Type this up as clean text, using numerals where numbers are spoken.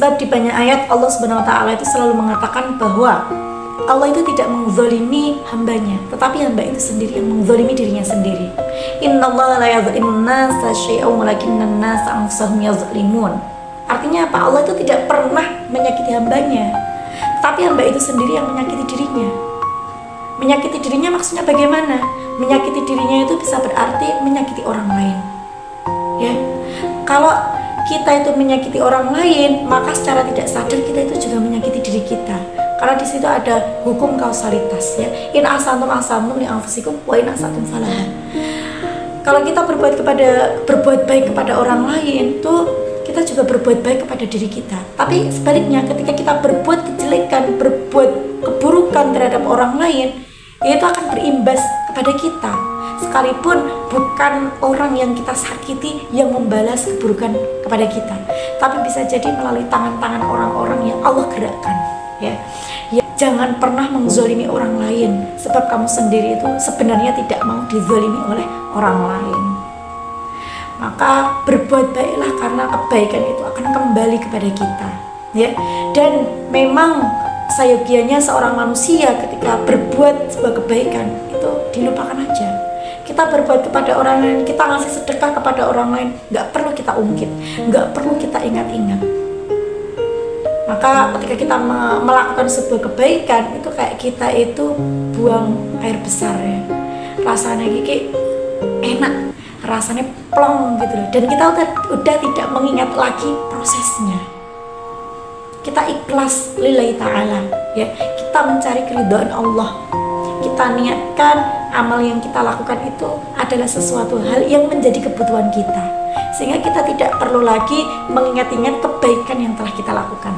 Sebab di banyak ayat Allah Subhanahu wa taala itu selalu mengatakan bahwa Allah itu tidak menzalimi hambanya, tetapi hamba itu sendiri yang menzalimi dirinya sendiri. Innallaha la yadhlimun nasa syai'an walakinnan nasa anfusahum yazlimun. Artinya apa? Allah itu tidak pernah menyakiti hambanya, tapi hamba itu sendiri yang menyakiti dirinya. Menyakiti dirinya maksudnya bagaimana? Menyakiti dirinya itu bisa berarti menyakiti orang lain. Ya, kalau kita itu menyakiti orang lain, maka secara tidak sadar kita itu juga menyakiti diri kita. Karena di situ ada hukum kausalitas, ya. In asantum asantum li anfusikum wa in asantum falaha. Kalau kita berbuat baik kepada orang lain, tuh kita juga berbuat baik kepada diri kita. Tapi sebaliknya, ketika kita berbuat kejelekan, berbuat keburukan terhadap orang lain, itu akan berimbas kepada kita. Sekalipun bukan orang yang kita sakiti yang membalas keburukan kepada kita, tapi bisa jadi melalui tangan-tangan orang-orang yang Allah gerakkan, ya. Jangan pernah menzalimi orang lain, sebab kamu sendiri itu sebenarnya tidak mau dizalimi oleh orang lain. Maka berbuat baiklah, karena kebaikan itu akan kembali kepada kita, ya. Dan memang seyogianya seorang manusia ketika berbuat sebuah kebaikan itu dilupakan aja. Kita berbuat kepada orang lain, kita ngasih sedekah kepada orang lain, nggak perlu kita ungkit, nggak perlu kita ingat-ingat. Maka ketika kita melakukan sebuah kebaikan, itu kayak kita itu buang air besar, ya. Rasanya kayak enak, rasanya plong gitu loh. Dan kita udah tidak mengingat lagi prosesnya. Kita ikhlas lillahi ta'ala, ya. Kita mencari keridhaan Allah. Kita niatkan amal yang kita lakukan itu adalah sesuatu hal yang menjadi kebutuhan kita, sehingga kita tidak perlu lagi mengingat-ingat kebaikan yang telah kita lakukan.